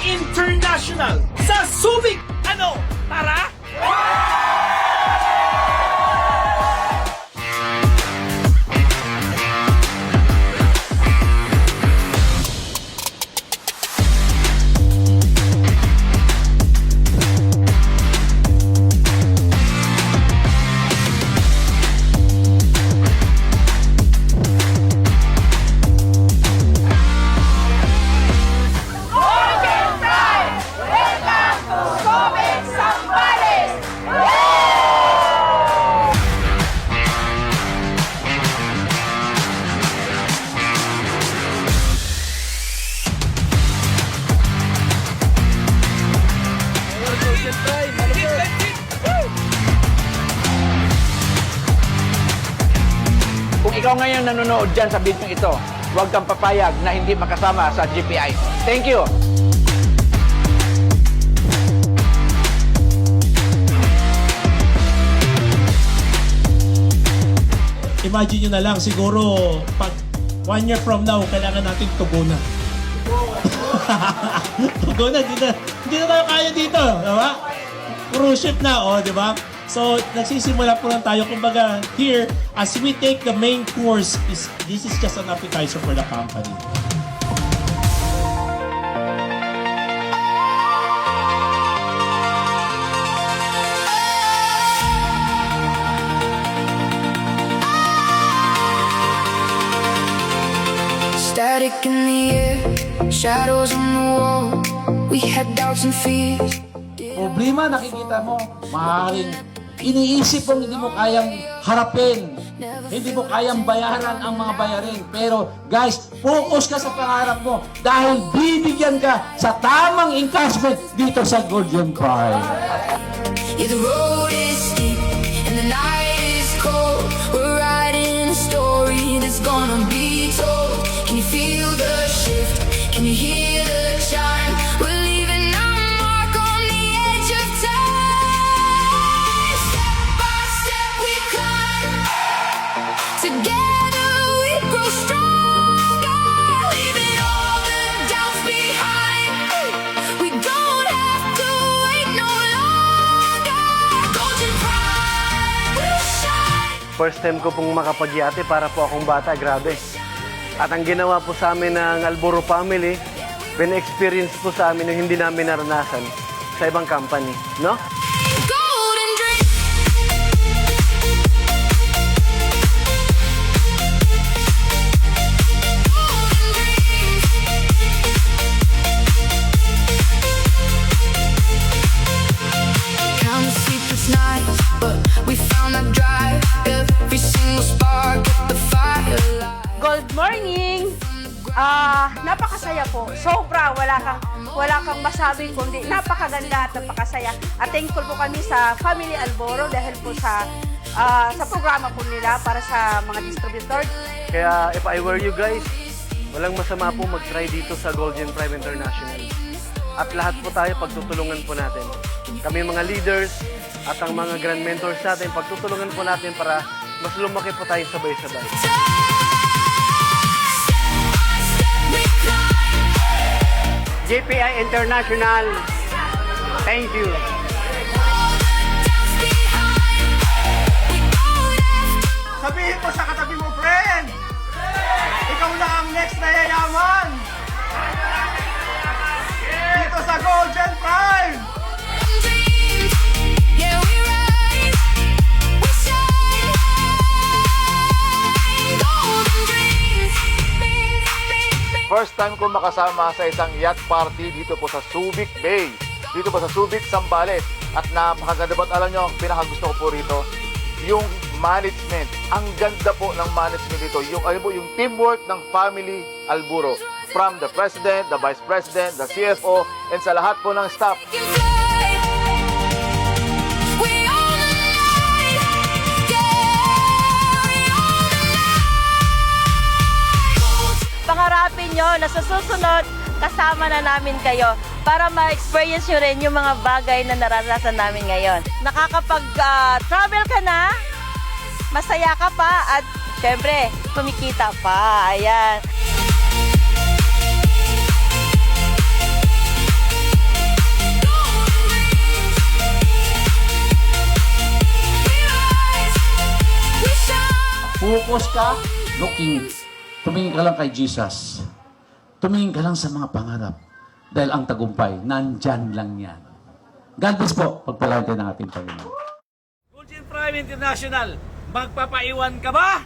International sa Subic. Ano? Tara! Kung ikaw ngayon nanonood dyan sa video ito, huwag kang papayag na hindi makasama sa GPI. Thank you! Imagine nyo na lang, siguro pag 1 year from now, kailangan natin tugunan. Tugunan, hindi na tayo kaya dito, diba? Cruise ship na, di ba? So, nagsisimula po lang tayo. Kumbaga, here, as we take the main course, this is just an appetizer for the company. Static in the air, shadows on the wall. We had doubts and fears. Problema nakikita mo, maaaring iniisip mong hindi mo kayang harapin, hindi mo kayang bayaran ang mga bayarin. Pero guys, focus ka sa pangarap mo dahil bibigyan ka sa tamang encouragement dito sa Golden Pride. Yeah, the road is steep and the night is cold. We're writing a story that's gonna be told. Can you feel the shift? Can you hear the chime? We're leaving our mark on the edge of time. Step by step we climb. Together we grow stronger. Leaving all the doubts behind. We don't have to wait no longer. Golden Pride will shine. First time ko pong makapagyate para po akong bata, grabe. At ang ginawa po sa amin ng Alboro family, pina-experience po sa amin na hindi namin naranasan sa ibang company, no? Golden dream. Count the sleepless nights, but we found that drive. Every single spark kept the fire alive. Good morning! Napakasaya po. Sobra. Wala kang masabi kundi napakaganda at napakasaya. At thankful po kami sa Family Alboro dahil po sa programa po nila para sa mga distributor. Kaya if I were you guys, walang masama po mag-try dito sa Golden Prime International. At lahat po tayo pagtutulungan po natin. Kami mga leaders at ang mga grand mentors natin, pagtutulungan po natin para mas lumaki po tayo sabay-sabay. GPI International, thank you! Sabihin mo sa katabi mo, friend! Ikaw na ang next na yayaman! Dito sa Golden Prime! Yeah, we rise, we shine, golden dreams. First time ko makasama sa isang yacht party dito po sa Subic Bay. Dito po sa Subic, Zambales. At napakaganda ba't alam nyo, ang pinakagusto ko po rito, yung management. Ang ganda po ng management dito. Yung, yung teamwork ng Family Alburo. From the President, the Vice President, the CFO, and sa lahat po ng staff. We can fly. We own the night. Yeah, we own the night. Pangarapin nyo na sa susunod, kasama na namin kayo para ma-experience nyo rin yung mga bagay na naranasan namin ngayon. Nakakapag-travel ka na, masaya ka pa, at syempre, kumikita pa. Ayan. focus ka, tumingin ka lang kay Jesus. Tumingin ka lang sa mga pangarap. Dahil ang tagumpay, nandyan lang yan. God bless po. Pagpalain tayo ng ating Panginoon. Gulgen Prime International, magpapaiwan ka ba?